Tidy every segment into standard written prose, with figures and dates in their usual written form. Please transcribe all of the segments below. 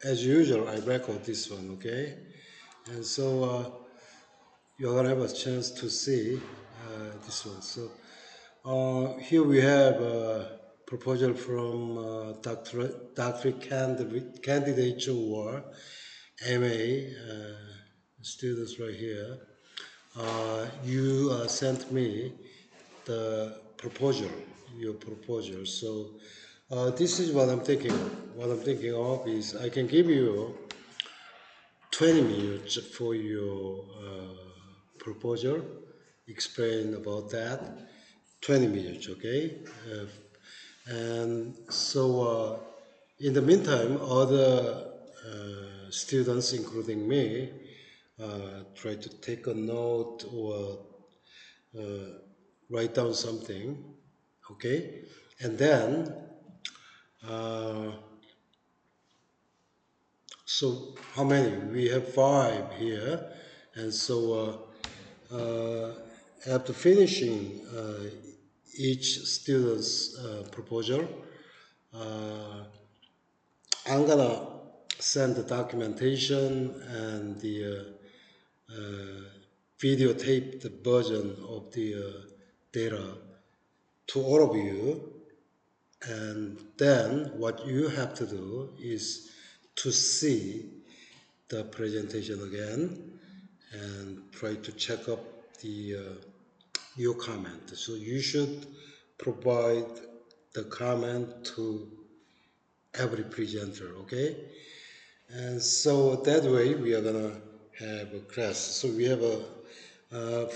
as usual, I record this one, okay? And so you're gonna have a chance to see this one. So here we have a proposal from doctorate candidates or MA students right here. You sent me the proposal, your proposal. So this is what I'm thinking of. What I'm thinking of is I can give you 20 minutes for your proposal, explain about that. 20 minutes, okay? And so in the meantime, other students, including me, try to take a note or write down something, okay? And then, uh, so how many? We have five here, and so after finishing each student's proposal, uh, I'm gonna send the documentation and the videotaped version of the data to all of you. And then what you have to do is to see the presentation again and try to check up the your comment. So you should provide the comment to every presenter, okay? And so that way we are gonna have a class. So we have a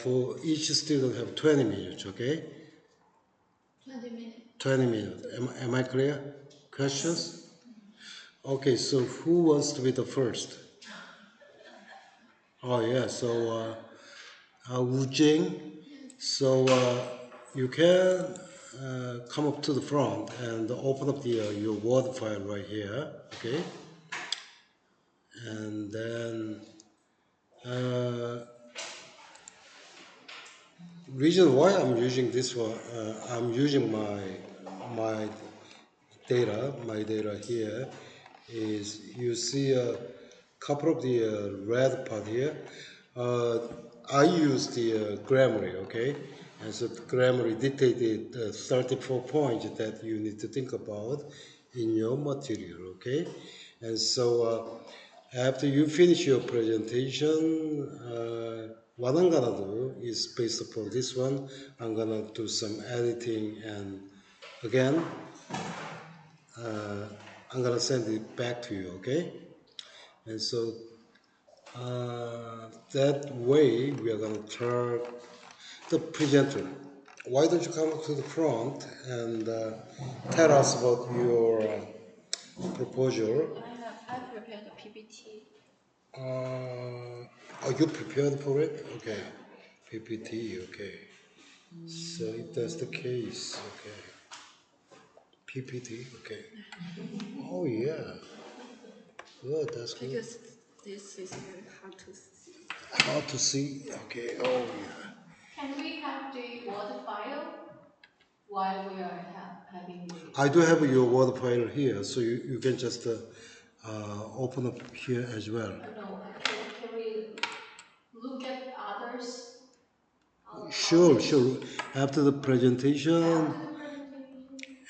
for each student have 20 minutes, okay? 20 minutes. 20 minutes. Am I clear? Questions? Okay, so who wants to be the first? Oh yeah, so Wu Jing. So you can come up to the front and open up the your Word file right here, okay? And then reason why I'm using this one, I'm using my my data here is you see a couple of the red part here. Uh, I use the Grammarly, okay? And so Grammarly dictated 34 points that you need to think about in your material, okay? And so after you finish your presentation, what I'm gonna do is based upon this one, I'm gonna do some editing and again, uh, I'm gonna send it back to you, okay? And so that way we are gonna turn the presenter. Why don't you come to the front and tell us about your proposal? I prepared a PPT. Are you prepared for it? Okay. PPT, okay. So if that's the case, okay. PPT, okay. Oh yeah. Good, that's good. Because this is very hard to see. Hard to see, okay. Oh yeah. Can we have the Word file while we are having the? I do have your Word file here, so you can just open up here as well. No, can we look at others? Sure, sure. After the presentation,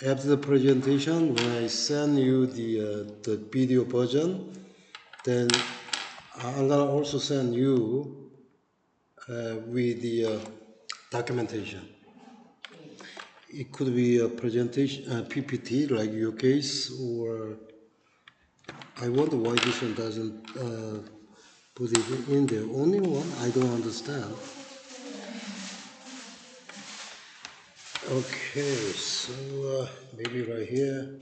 after the presentation, when I send you the video version, then I'm gonna also send you with the documentation. It could be a presentation, PPT, like your case, or I wonder why this one doesn't put it in there. Only one? I don't understand. Okay, so maybe right here.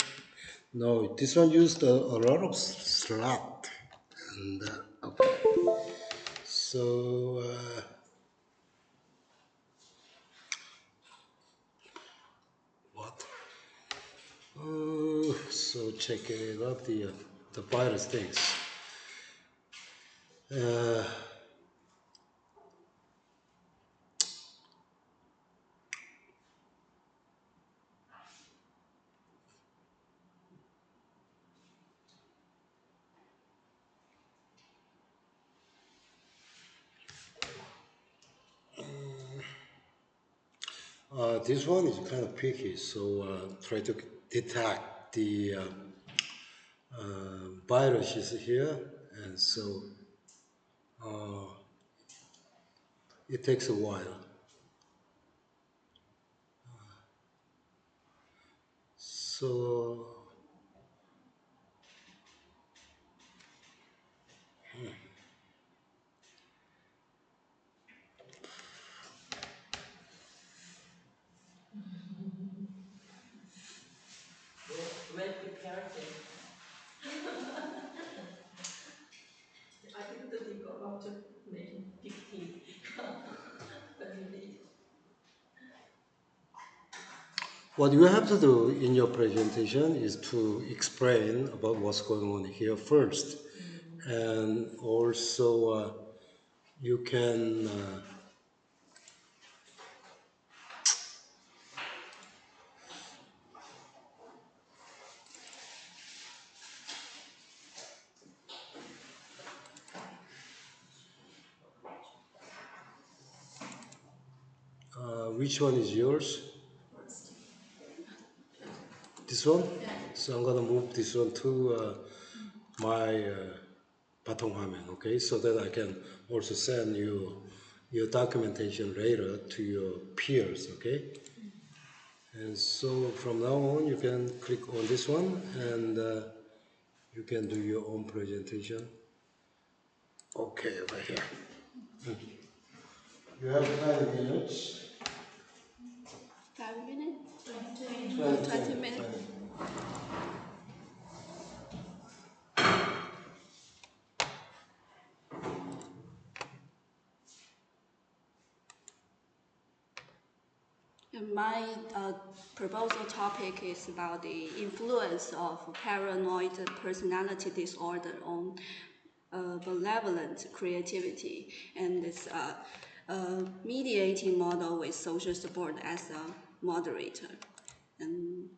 No, this one used a lot of slot. And okay, so what? So checking it out the virus things. Uh, This one is kind of picky, so try to detect the viruses here, and so it takes a while. So Well prepared. I didn't think about making big team, but you did. what you have to do in your presentation is to explain about what's going on here first, and also you can which one is yours? This one? Yeah. So I'm gonna move this one to my Patong Hamen, okay? So that I can also send you your documentation later to your peers, okay? And so from now on, you can click on this one and you can do your own presentation. Okay, over here. You have 5 minutes. 5 minutes? 20. 20 minutes. My proposal topic is about the influence of paranoid personality disorder on malevolent creativity, and this mediating model with social support as a moderator. And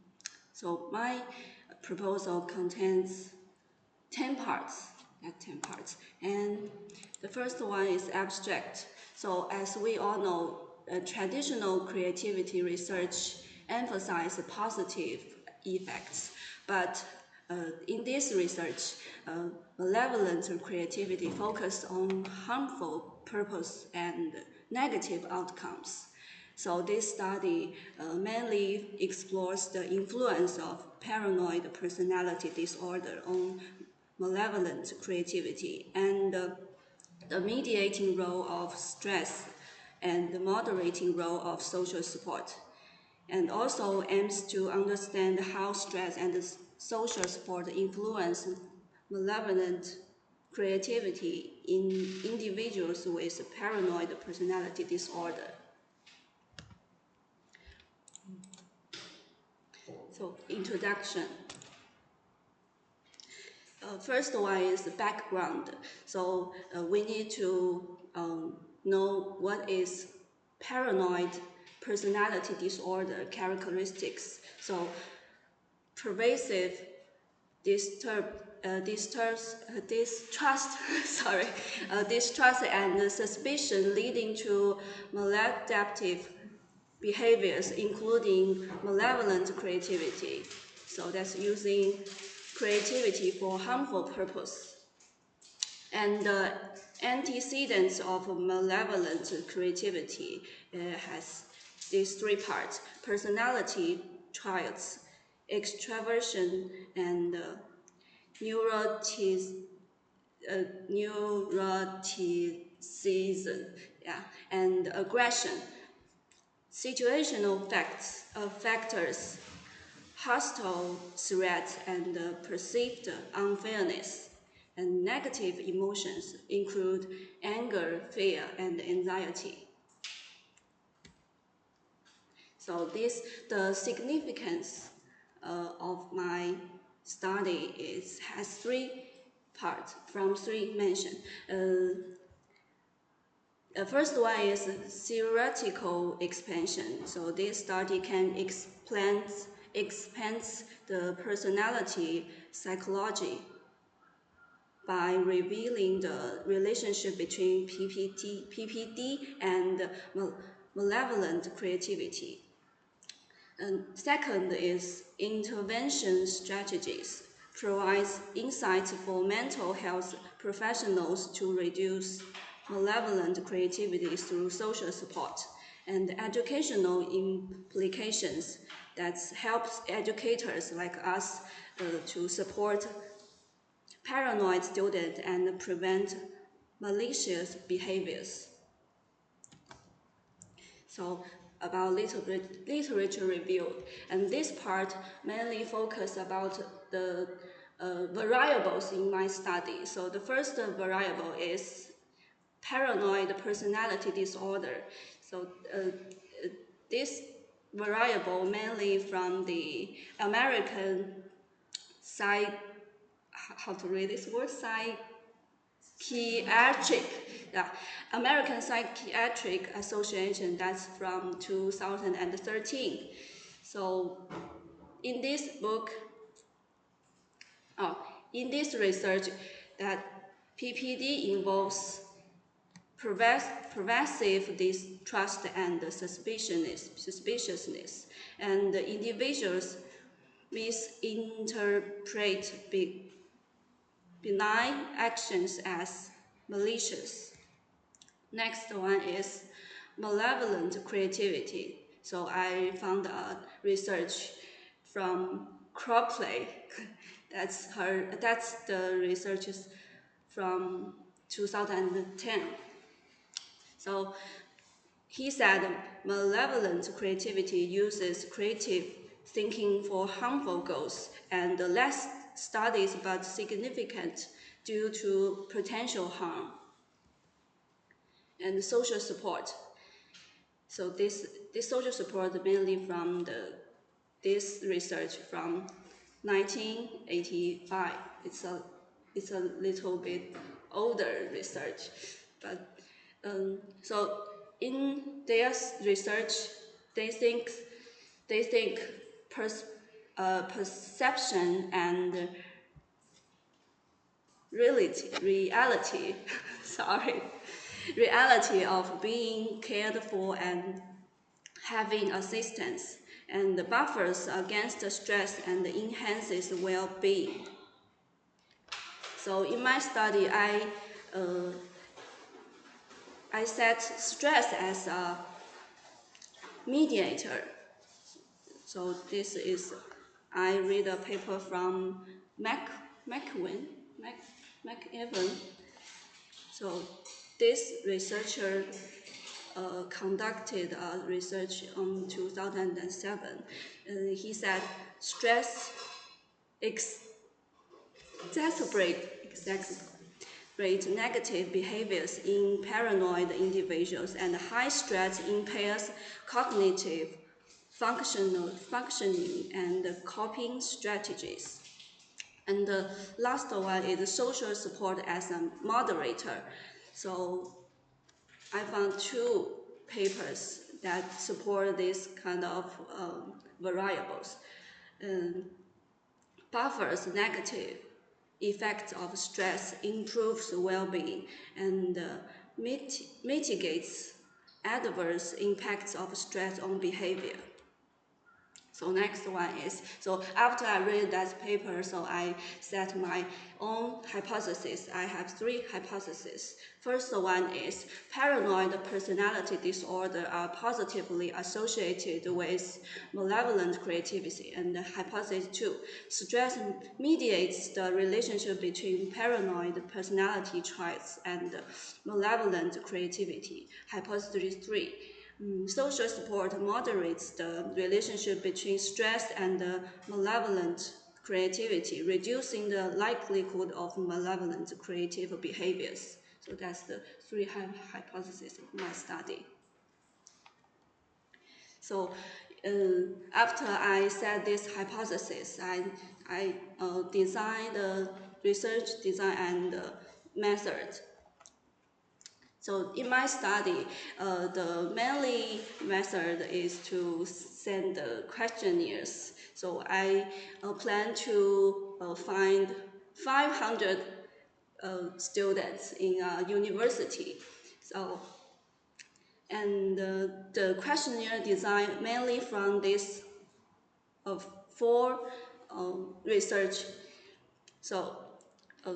so my proposal contains 10 parts, 10 parts. And the first one is abstract. So as we all know, traditional creativity research emphasizes positive effects, but in this research, malevolent creativity focused on harmful purpose and negative outcomes. So this study mainly explores the influence of paranoid personality disorder on malevolent creativity and the mediating role of stress and the moderating role of social support, and also aims to understand how stress and social support influence malevolent creativity in individuals with paranoid personality disorder. So, introduction. First one is the background. So we need to know what is paranoid personality disorder characteristics. So pervasive distrust, distrust and suspicion leading to maladaptive behaviors, including malevolent creativity. So that's using creativity for harmful purpose. And the antecedents of malevolent creativity has these 3 parts: personality traits, extraversion, and neuroticism, yeah, and aggression. Situational factors, hostile threats and perceived unfairness, and negative emotions include anger, fear, and anxiety. So the significance of my study has 3 parts from 3 mentioned. First one is theoretical expansion. So this study can expand the personality psychology by revealing the relationship between PPD and malevolent creativity. And second is intervention strategies, provides insights for mental health professionals to reduce malevolent creativity through social support, and educational implications that helps educators like us to support paranoid students and prevent malicious behaviors. So about literature review, and this part mainly focus about the variables in my study. So the first variable is paranoid personality disorder. So this variable mainly from the American how to read this word, psychiatric, yeah, American Psychiatric Association, that's from 2013. So in this book, in this research, that PPD involves pervasive distrust and suspiciousness, and the individuals misinterpret benign actions as malicious. Next one is malevolent creativity. So I found a research from Cropley. That's the research is from 2010. So he said malevolent creativity uses creative thinking for harmful goals, and less studies but significant due to potential harm. And social support. So this social support mainly from this research from 1985. It's a little bit older research, but so in their research, they think perception and reality sorry, reality of being cared for and having assistance, and buffers against stress and enhances well-being. So in my study, I set stress as a mediator. So this is, I read a paper from McEwan. So this researcher conducted a research on 2007. He said stress exacerbate negative behaviors in paranoid individuals, and high stress impairs cognitive functioning and coping strategies. And the last one is social support as a moderator. So I found two papers that support this kind of variables. Buffers negative effects of stress, improves well-being, and mitigates adverse impacts of stress on behavior. So next one is, so after I read that paper, so I set my own hypothesis. I have three hypotheses. First one is paranoid personality disorder are positively associated with malevolent creativity. And hypothesis 2, stress mediates the relationship between paranoid personality traits and malevolent creativity. Hypothesis 3, social support moderates the relationship between stress and malevolent creativity, reducing the likelihood of malevolent creative behaviors. So that's the three hypotheses of my study. So after I set this hypothesis, I designed the research design and method. So in my study, the mainly method is to send the questionnaires. So I plan to find 500 students in a university. So, and the questionnaire design mainly from this four research. So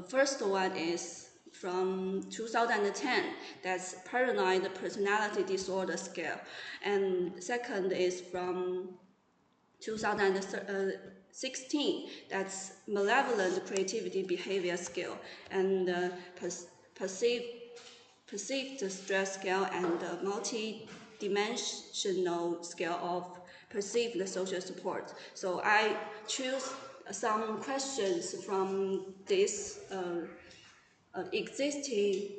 first one is from 2010, that's Paranoid Personality Disorder Scale, and second is from 2016, that's Malevolent Creativity Behavior Scale, and Perceived Stress Scale, and Multi-Dimensional Scale of Perceived Social Support. So I choose some questions from this existing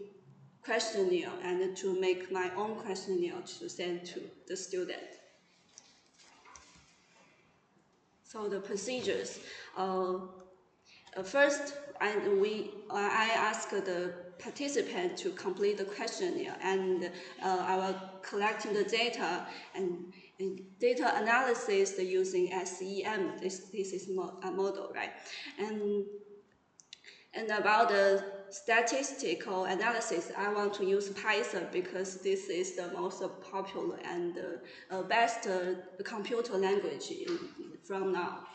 questionnaire and to make my own questionnaire to send to the student. So the procedures. First, I ask the participant to complete the questionnaire, and I will collecting the data and data analysis using SEM. This is a model, right? And about the statistical analysis, I want to use Python because this is the most popular and best computer language from now.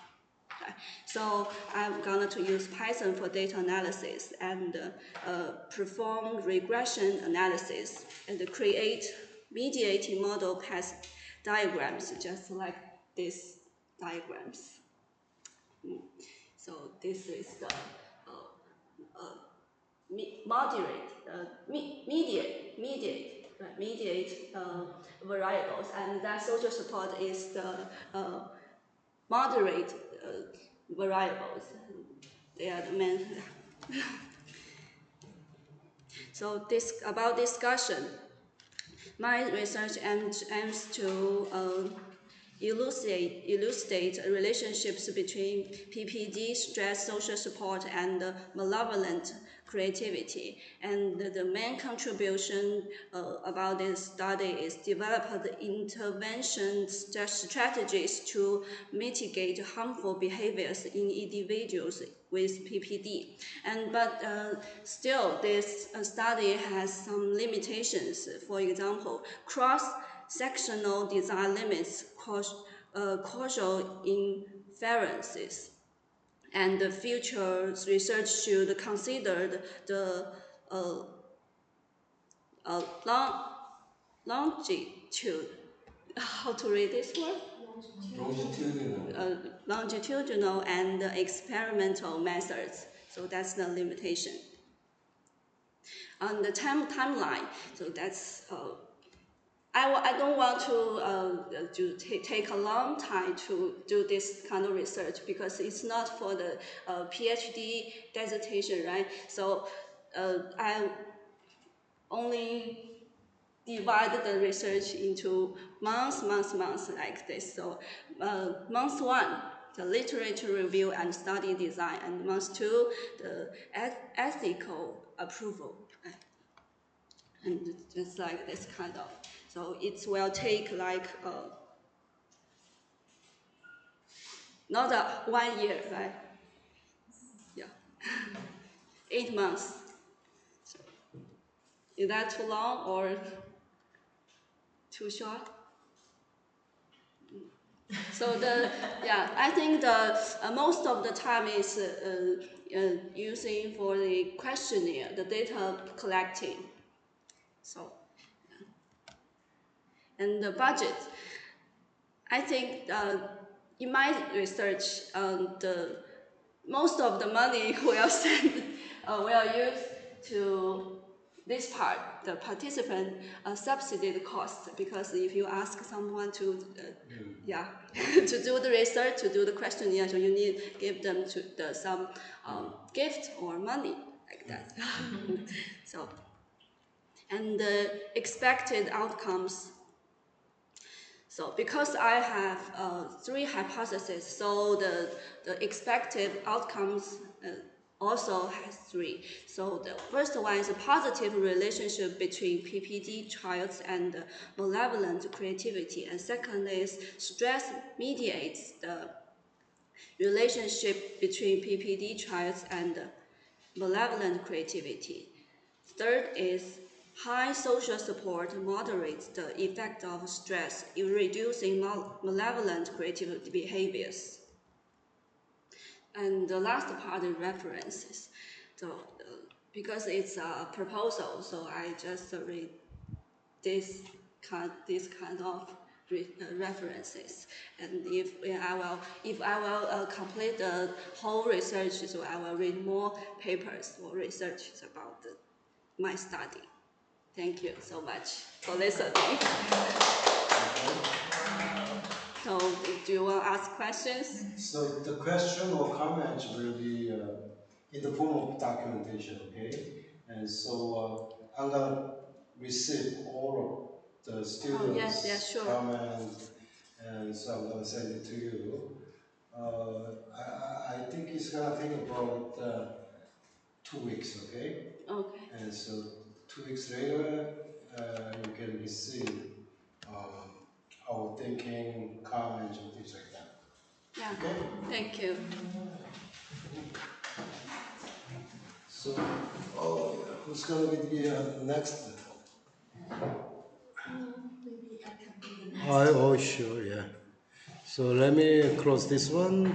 So I'm going to use Python for data analysis and perform regression analysis and create mediating model path diagrams, just like these diagrams. So this is the mediate variables, and that social support is the moderate variables. They are the main. So this about discussion. My research aims to elucidate relationships between PPD, stress, social support, and malevolent creativity. And the main contribution about this study is develop the intervention strategies to mitigate harmful behaviors in individuals with PPD. But still, this study has some limitations. For example, cross-sectional design limits causal inferences, and the future research should consider the longitude. How to read this word? Longitudinal and experimental methods. So that's the limitation. On the timeline, so that's I don't want to take a long time to do this kind of research because it's not for the PhD dissertation, right? So I only divide the research into months like this. So month one, the literature review and study design, and month two, the ethical approval. And just like this kind of. So it will take like not 1 year, right? Yeah, 8 months. So, is that too long or too short? So I think the most of the time is using for the questionnaire, the data collecting. So, and the budget. I think in my research, the most of the money will use to this part, the participant subsidy cost, because if you ask someone to to do the research, to do the questionnaire, so you need to give them some gift or money like that. So, and the expected outcomes. So because I have 3 hypotheses, so the expected outcomes also has 3. So the first one is a positive relationship between PPD trials and malevolent creativity, and second is stress mediates the relationship between PPD trials and malevolent creativity. Third is High social support moderates the effect of stress in reducing malevolent creative behaviors. And the last part is references. So, because it's a proposal, so I just read this kind of references. And if I will complete the whole research, so I will read more papers or research about my study. Thank you so much for listening. So, do you want to ask questions? So the question or comments will be in the form of documentation, okay? And so I'm gonna receive all of the students' yes, sure. comment, and so I'm gonna send it to you. I think it's gonna take about 2 weeks, okay? Okay. And so 2 weeks later, you can receive our thinking, comments, and things like that. Yeah. Okay? Thank you. So, who's gonna be the next? Maybe I can be the next. Oh, sure, yeah. So let me close this one.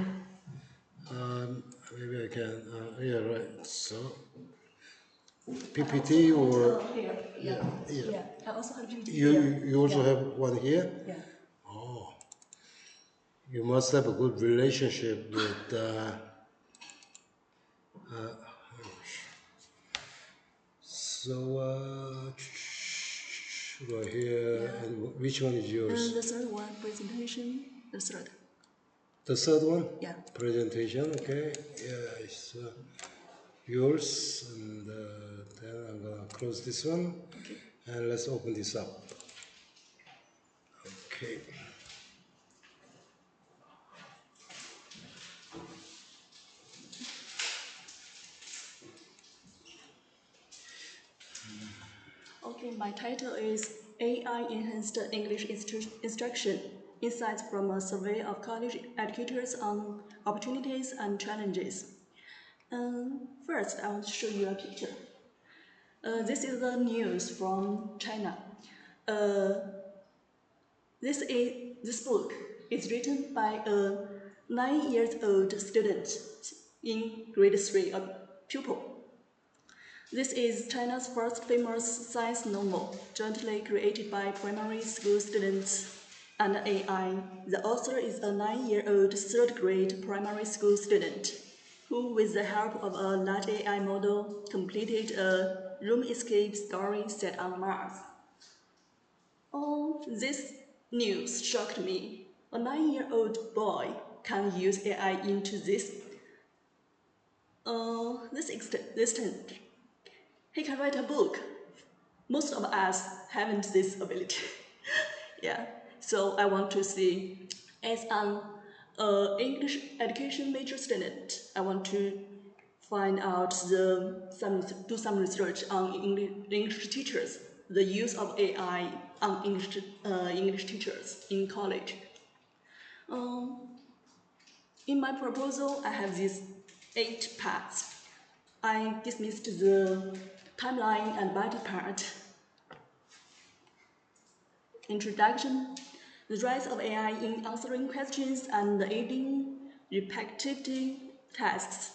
Maybe I can, yeah, right. So, PPT or Here, yeah. yeah. Yeah, I also have PPT You here. you also Yeah. have one here. Yeah. Oh, you must have a good relationship with. So right here, Yeah. and which one is And yours? the third one, presentation, the third. The third one? Yeah. Presentation, okay. Yeah, it's yours, and then I'm gonna close this one, Okay. and let's open this up. Okay. Okay, my title is AI Enhanced English Instruction, Insights from a Survey of College Educators on Opportunities and Challenges. First, I want to show you a picture. This is the news from China. This book is written by a 9-year-old student in grade 3, a pupil. This is China's first famous science novel, jointly created by primary school students and AI. The author is a 9-year-old third-grade primary school student who, with the help of a large AI model, completed a room escape story set on Mars. Oh, this news shocked me. A 9-year-old boy can use AI into this extent. He can write a book. Most of us haven't this ability. Yeah, so I want to see, as an English education major student, I want to find out do some research on English teachers, the use of AI on English teachers in college. In my proposal, I have these 8 parts. I dismissed the timeline and body part. Introduction, the rise of AI in answering questions and aiding repetitive tasks,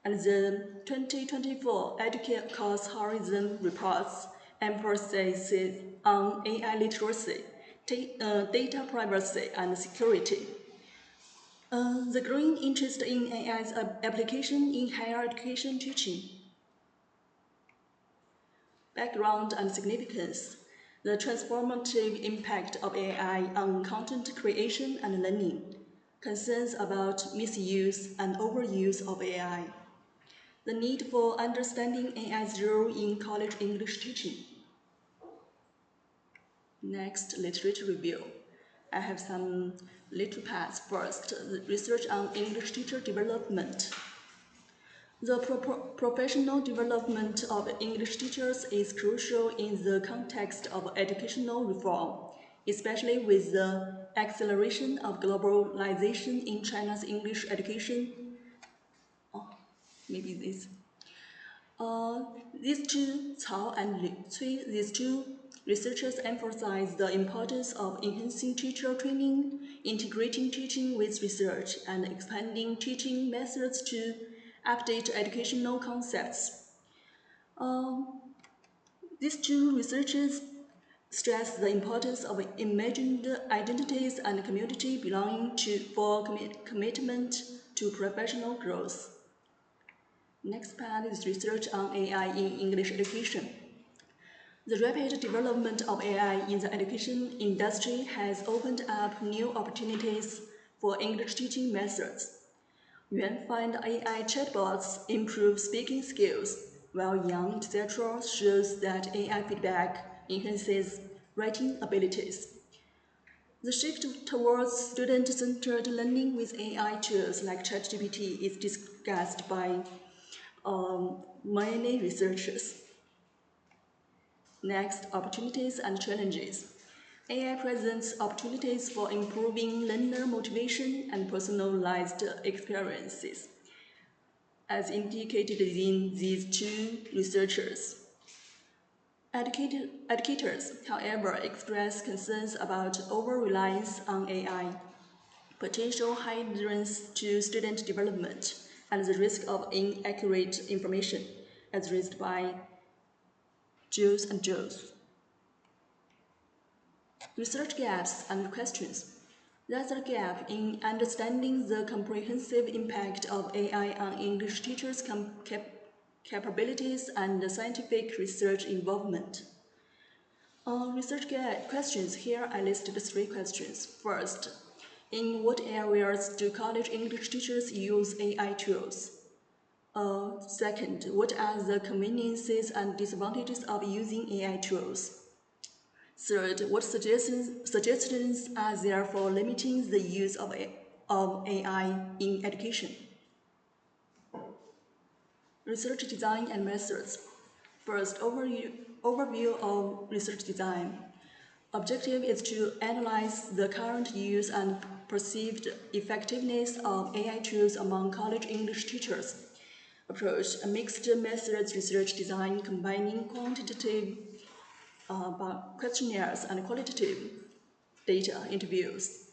and the 2024 Educate Course Horizon reports emphasis on AI literacy, data privacy, and security. The growing interest in AI's application in higher education teaching. Background and significance. The transformative impact of AI on content creation and learning. Concerns about misuse and overuse of AI. The need for understanding AI's role in college English teaching. Next, literature review. I have some little parts. First, research on English teacher development. The professional development of English teachers is crucial in the context of educational reform, especially with the acceleration of globalization in China's English education. Oh, maybe this. These two, Cao and Cui, these two researchers emphasize the importance of enhancing teacher training, integrating teaching with research, and expanding teaching methods to update educational concepts. These two researchers stress the importance of imagined identities and community belonging for commitment to professional growth. Next part is research on AI in English education. The rapid development of AI in the education industry has opened up new opportunities for English teaching methods. Yuan-find AI chatbots improve speaking skills, while Yang, etc. shows that AI feedback enhances writing abilities. The shift towards student-centered learning with AI tools like ChatGPT is discussed by many researchers. Next, opportunities and challenges. AI presents opportunities for improving learner motivation and personalized experiences, as indicated in these two researchers. Educators, however, express concerns about over-reliance on AI, potential hindrance to student development, and the risk of inaccurate information, as raised by Jules and Jules. Research gaps and questions. There's a gap in understanding the comprehensive impact of AI on English teachers' capabilities and scientific research involvement. Research questions. Here I listed 3 questions. First, in what areas do college English teachers use AI tools? Second, what are the conveniences and disadvantages of using AI tools? Third, what suggestions are there for limiting the use of AI in education? Research design and methods. First, overview of research design. Objective is to analyze the current use and perceived effectiveness of AI tools among college English teachers. Approach, a mixed methods research design combining quantitative questionnaires and qualitative data interviews.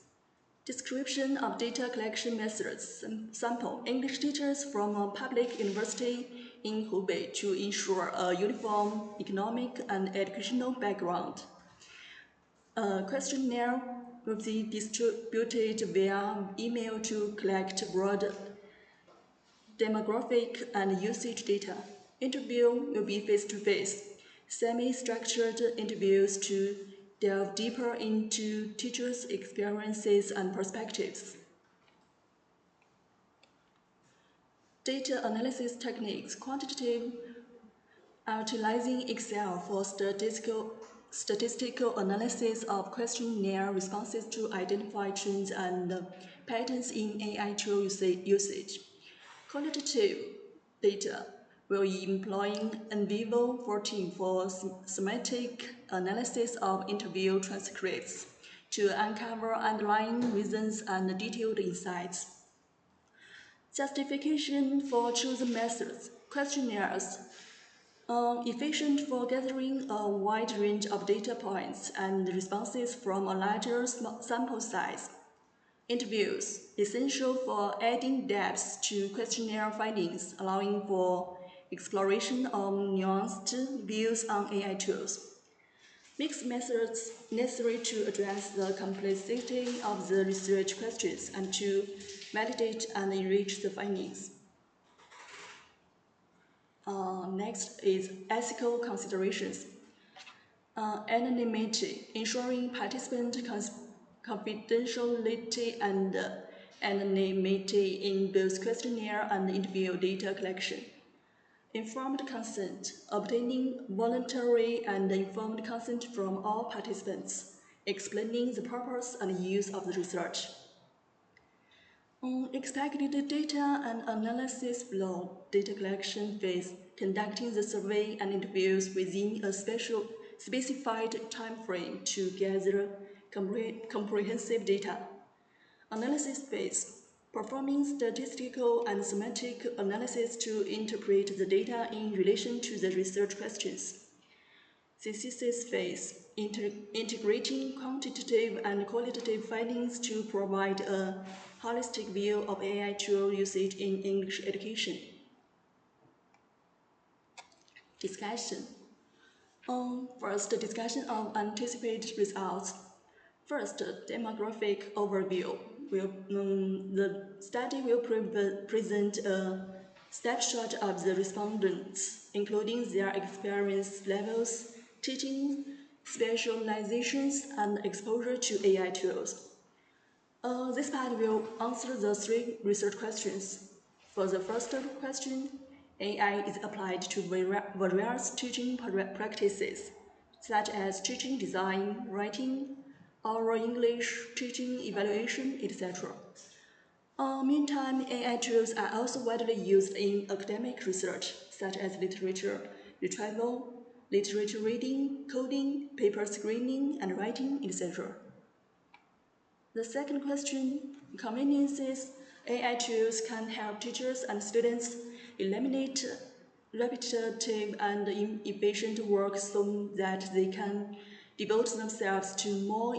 Description of data collection methods. Sample English teachers from a public university in Hubei to ensure a uniform economic and educational background. A questionnaire will be distributed via email to collect broad demographic and usage data. Interview will be face-to-face, semi-structured interviews to delve deeper into teachers' experiences and perspectives. Data analysis techniques. Quantitative, utilizing Excel for statistical analysis of questionnaire responses to identify trends and patterns in AI tool usage. Qualitative data will employing NVivo 14 for semantic analysis of interview transcripts to uncover underlying reasons and detailed insights. Justification for chosen methods. Questionnaires efficient for gathering a wide range of data points and responses from a larger sample size. Interviews, essential for adding depth to questionnaire findings, allowing for exploration of nuanced views on AI tools. Mixed methods necessary to address the complexity of the research questions and to validate and enrich the findings. Next is ethical considerations. Anonymity, ensuring participant confidentiality and anonymity in both questionnaire and interview data collection. Informed consent, obtaining voluntary and informed consent from all participants, explaining the purpose and use of the research. Expected data and analysis flow, data collection phase, conducting the survey and interviews within a specified time frame to gather comprehensive data. Analysis phase, performing statistical and semantic analysis to interpret the data in relation to the research questions. Synthesis phase, integrating quantitative and qualitative findings to provide a holistic view of AI tool usage in English education. Discussion. First, discussion of anticipated results. First, demographic overview. The study will present a snapshot of the respondents, including their experience levels, teaching specializations, and exposure to AI tools. This part will answer the 3 research questions. For the first question, AI is applied to various teaching practices, such as teaching design, writing, oral English, teaching evaluation, etc. Meantime, AI tools are also widely used in academic research, such as literature retrieval, literature reading, coding, paper screening, and writing, etc. The second question, conveniences. AI tools can help teachers and students eliminate repetitive and inefficient work so that they can devote themselves to more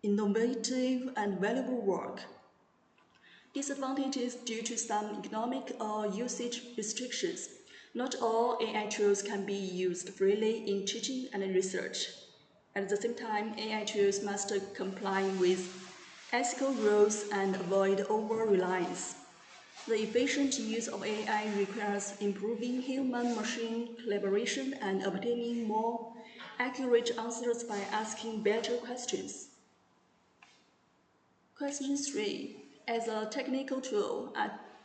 innovative and valuable work. Disadvantages due to some economic or usage restrictions. Not all AI tools can be used freely in teaching and research. At the same time, AI tools must comply with ethical rules and avoid over-reliance. The efficient use of AI requires improving human-machine collaboration and obtaining more accurate answers by asking better questions. Question 3. As a technical tool,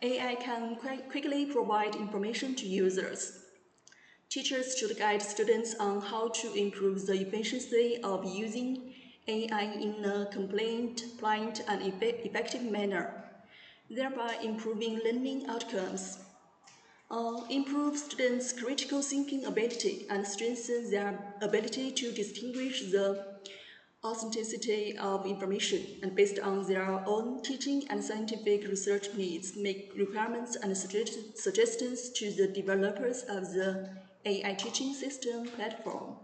AI can quickly provide information to users. Teachers should guide students on how to improve the efficiency of using AI in a compliant, and effective manner, thereby improving learning outcomes. Improve students' critical thinking ability and strengthen their ability to distinguish the authenticity of information, and based on their own teaching and scientific research needs, make requirements and suggestions to the developers of the AI teaching system platform.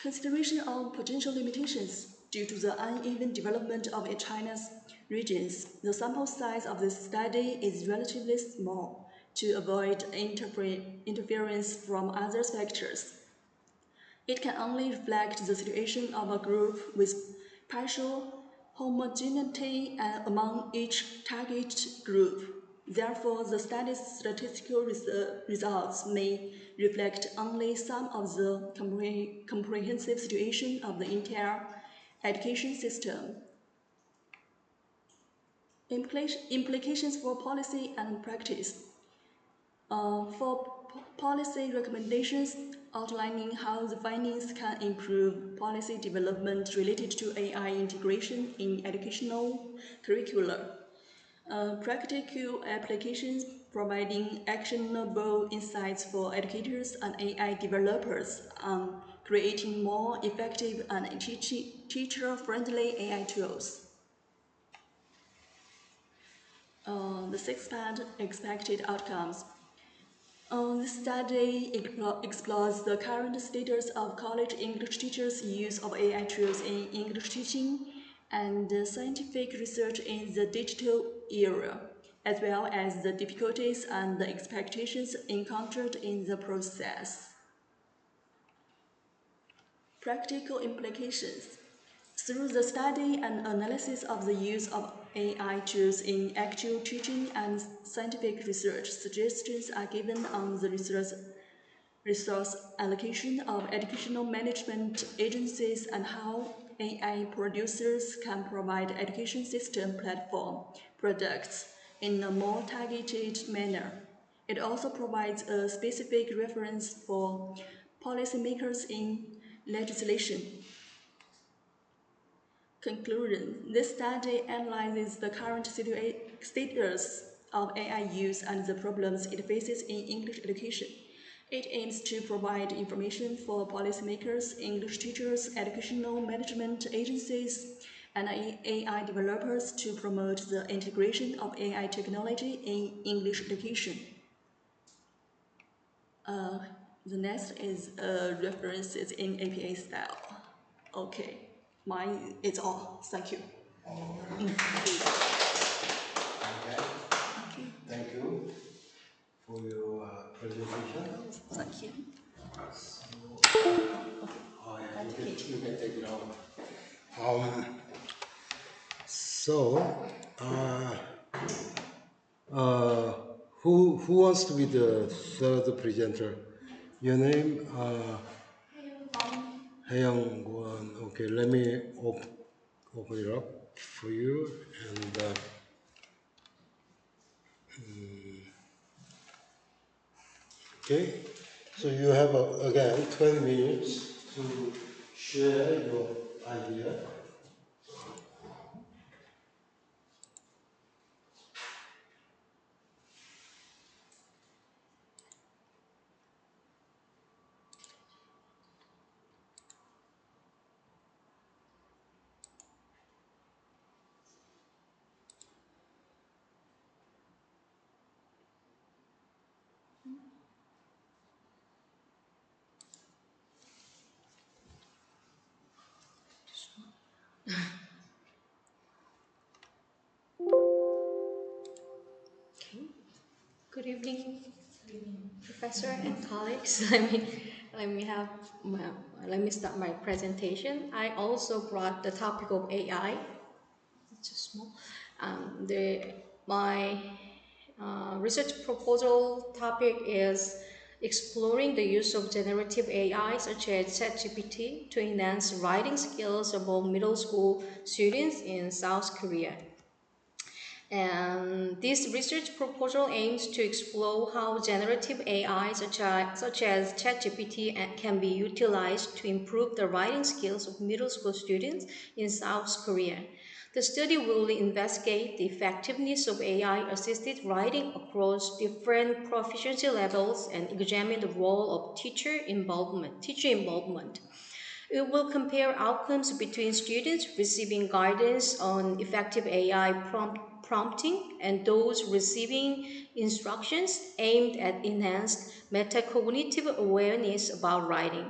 Consideration of potential limitations. Due to the uneven development of China's regions, the sample size of this study is relatively small to avoid interference from other factors. It can only reflect the situation of a group with partial homogeneity among each target group. Therefore, the study's statistical results may reflect only some of the comprehensive situation of the entire education system. Implications for policy and practice. For policy recommendations outlining how the findings can improve policy development related to AI integration in educational curricula. Practical applications providing actionable insights for educators and AI developers on creating more effective and teacher-friendly AI tools. The 6th part, expected outcomes. This study explores the current status of college English teachers' use of AI tools in English teaching and scientific research in the digital era, as well as the difficulties and the expectations encountered in the process. Practical implications. Through the study and analysis of the use of AI tools in actual teaching and scientific research, suggestions are given on the resource allocation of educational management agencies and how AI producers can provide education system platform products in a more targeted manner. It also provides a specific reference for policymakers in legislation. Conclusion. This study analyzes the current status of AI use and the problems it faces in English education. It aims to provide information for policymakers, English teachers, educational management agencies, and AI developers to promote the integration of AI technology in English education. The next is references in APA style. Okay, mine is all. Thank you. Okay. Thank you for your presentation. Thank you. Oh yeah, you can take it over. So, who wants to be the third presenter? Your name? Hayoung Guan. Okay, let me open it up for you. And okay, so you have again 20 minutes to share your idea. Good evening, Professor and colleagues. Let me start my presentation. I also brought the topic of AI. It's just small. My research proposal topic is exploring the use of generative AI such as ChatGPT to enhance writing skills among middle school students in South Korea. And this research proposal aims to explore how generative AI such as ChatGPT can be utilized to improve the writing skills of middle school students in South Korea. The study will investigate the effectiveness of AI-assisted writing across different proficiency levels and examine the role of teacher involvement. It will compare outcomes between students receiving guidance on effective AI prompting and those receiving instructions aimed at enhanced metacognitive awareness about writing.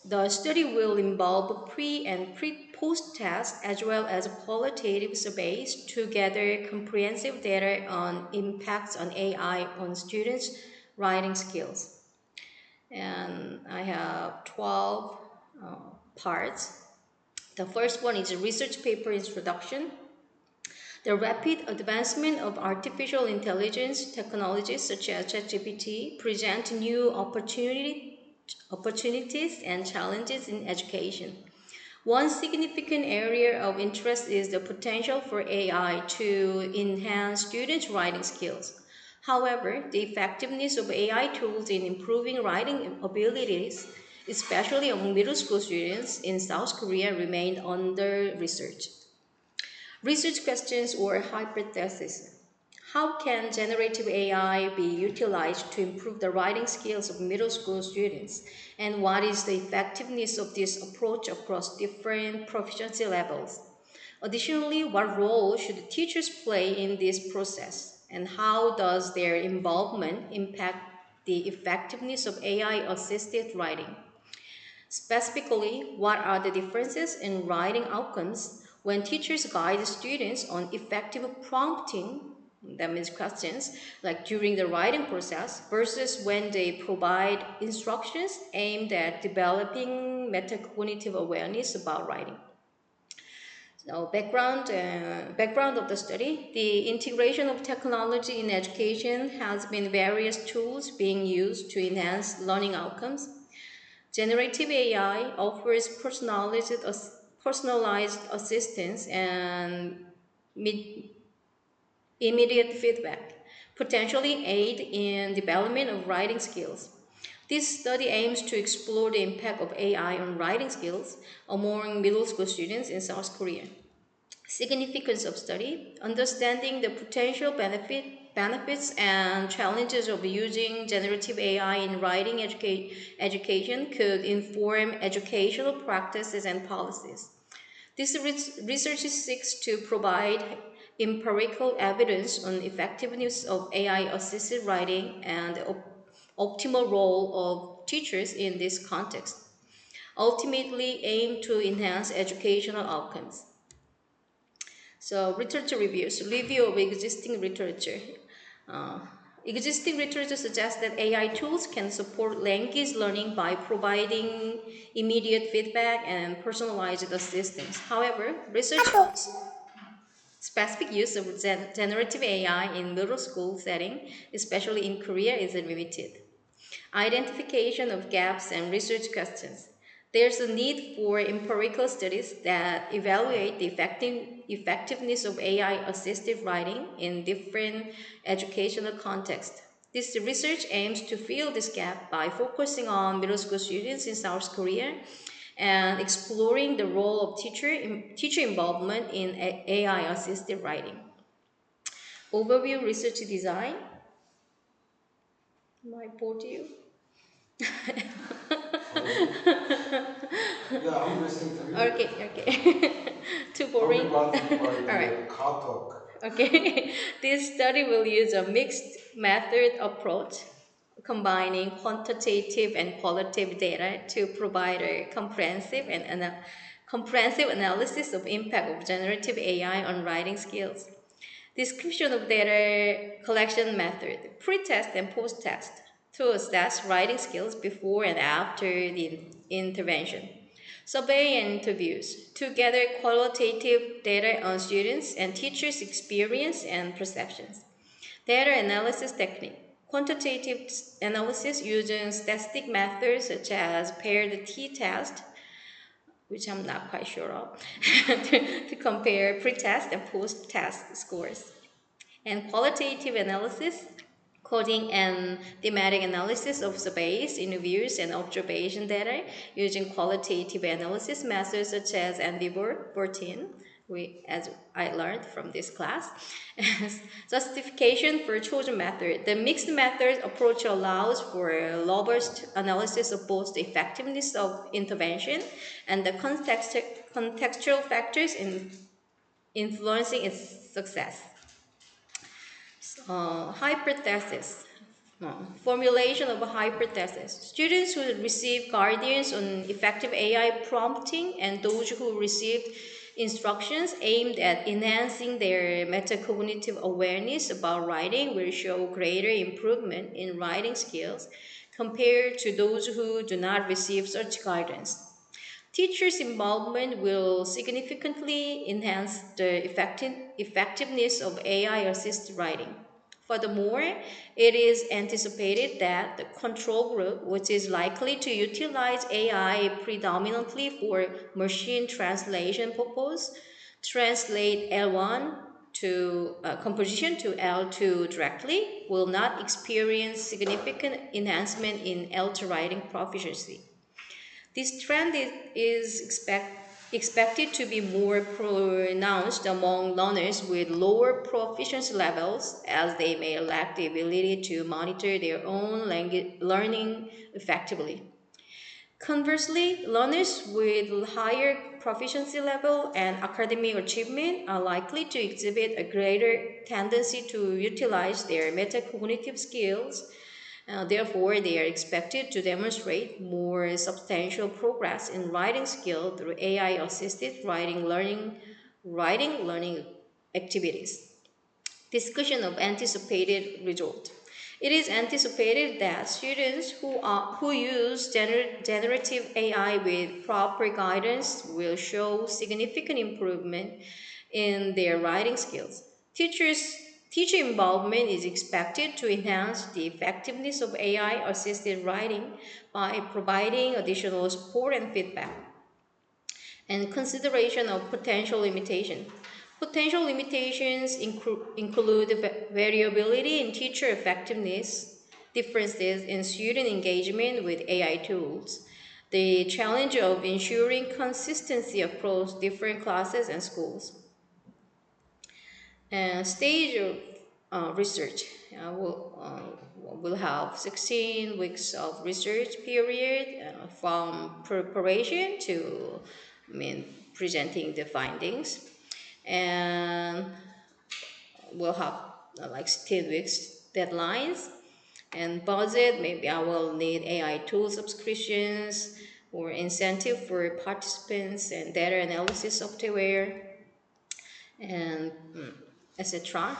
The study will involve pre- and post-tests as well as qualitative surveys to gather comprehensive data on impacts on AI on students' writing skills. And I have 12 parts. The first one is a research paper introduction. The rapid advancement of artificial intelligence technologies such as ChatGPT present new opportunities and challenges in education. One significant area of interest is the potential for AI to enhance students' writing skills. However, the effectiveness of AI tools in improving writing abilities, especially among middle school students in South Korea, remain under research. Research questions or hypotheses. How can generative AI be utilized to improve the writing skills of middle school students? And what is the effectiveness of this approach across different proficiency levels? Additionally, what role should teachers play in this process? And how does their involvement impact the effectiveness of AI-assisted writing? Specifically, what are the differences in writing outcomes when teachers guide students on effective prompting, that means questions, like during the writing process, versus when they provide instructions aimed at developing metacognitive awareness about writing? So background of the study, the integration of technology in education has been various tools being used to enhance learning outcomes. Generative AI offers personalized assistance and immediate feedback, potentially aid in development of writing skills. This study aims to explore the impact of AI on writing skills among middle school students in South Korea. Significance of study, understanding the potential benefits and challenges of using generative AI in writing education could inform educational practices and policies. This research seeks to provide empirical evidence on effectiveness of AI-assisted writing and the optimal role of teachers in this context, ultimately aim to enhance educational outcomes. So literature reviews, review of existing literature. Uh, Existing literature suggests that AI tools can support language learning by providing immediate feedback and personalized assistance. However, research shows specific use of generative AI in middle school setting, especially in Korea, is limited. Identification of gaps and research questions. There's a need for empirical studies that evaluate the effectiveness of AI-assisted writing in different educational contexts. This research aims to fill this gap by focusing on middle school students in South Korea and exploring the role of teacher involvement in AI-assisted writing. Overview research design. My bored you? Yeah, I'm listening to you. Okay, okay. Too boring. Talk about All right. car talk. Okay. This study will use a mixed method approach, combining quantitative and qualitative data to provide a comprehensive analysis of impact of generative AI on writing skills. Description of data collection method, pre-test and post-test to assess writing skills before and after the intervention. Survey and interviews to gather qualitative data on students and teachers' experience and perceptions. Data analysis technique. Quantitative analysis using statistic methods such as paired t-test, which I'm not quite sure of, to compare pre-test and post-test scores. And qualitative analysis, coding and thematic analysis of surveys, interviews, and observation data using qualitative analysis methods such as NB 14, as I learned from this class. Justification for chosen method. The mixed method approach allows for a robust analysis of both the effectiveness of intervention and the contextual factors in influencing its success. Hypothesis. Formulation of a hypothesis. Students who receive guidance on effective AI prompting and those who received instructions aimed at enhancing their metacognitive awareness about writing will show greater improvement in writing skills compared to those who do not receive such guidance. Teachers' involvement will significantly enhance the effectiveness of AI assisted writing. Furthermore, it is anticipated that the control group, which is likely to utilize AI predominantly for machine translation purpose, translate L1 to composition to L2 directly, will not experience significant enhancement in L2 writing proficiency. This trend expected to be more pronounced among learners with lower proficiency levels, as they may lack the ability to monitor their own language learning effectively. Conversely, learners with higher proficiency level and academic achievement are likely to exhibit a greater tendency to utilize their metacognitive skills. Therefore, they are expected to demonstrate more substantial progress in writing skill through AI-assisted writing learning activities. Discussion of anticipated result. It is anticipated that students who use generative AI with proper guidance will show significant improvement in their writing skills. Teacher involvement is expected to enhance the effectiveness of AI assisted writing by providing additional support and feedback. And consideration of potential limitation. Potential limitations include variability in teacher effectiveness, differences in student engagement with AI tools, the challenge of ensuring consistency across different classes and schools, and stage of research. We'll have 16 weeks of research period from preparation to presenting the findings, and we'll have like 10 weeks deadlines. And budget, maybe I will need AI tool subscriptions or incentive for participants and data analysis software and etc.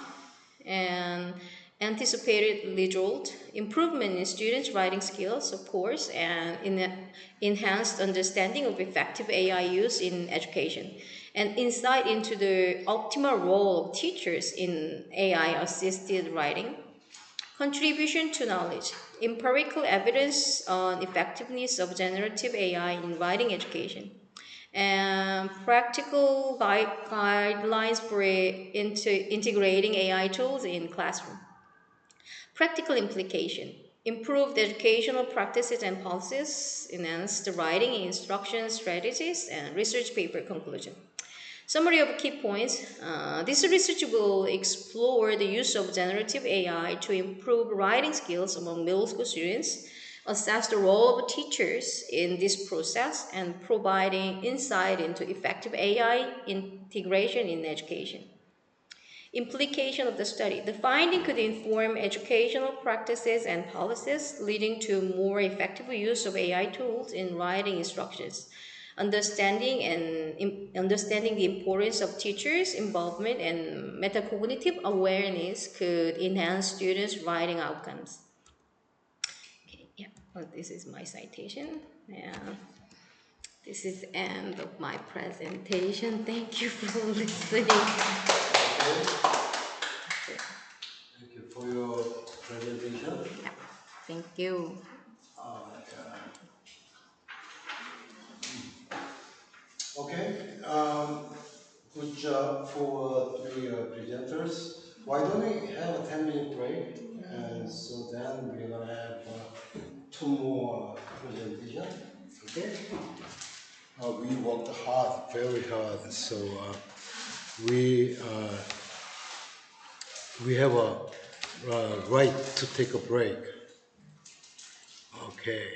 And anticipated result, improvement in students' writing skills, of course, and in enhanced understanding of effective AI use in education, and insight into the optimal role of teachers in AI-assisted writing. Contribution to knowledge, empirical evidence on effectiveness of generative AI in writing education, and practical guidelines for integrating AI tools in classroom. Practical implication, improved educational practices and policies, enhanced writing instruction strategies, and research paper conclusion. Summary of key points. This research will explore the use of generative AI to improve writing skills among middle school students, assess the role of teachers in this process, and providing insight into effective AI integration in education. Implication of the study. The finding could inform educational practices and policies, leading to more effective use of AI tools in writing instructions. Understanding the importance of teachers' involvement and metacognitive awareness could enhance students' writing outcomes. Okay, yeah, well, this is my citation. Yeah. This is the end of my presentation. Thank you for listening. Thank you for your presentation. Yeah, thank you. Okay, good job for three presenters. Why don't we have a 10-minute break? And so then we're gonna have two more presentations. Okay? We worked hard, very hard. So we have a right to take a break. Okay.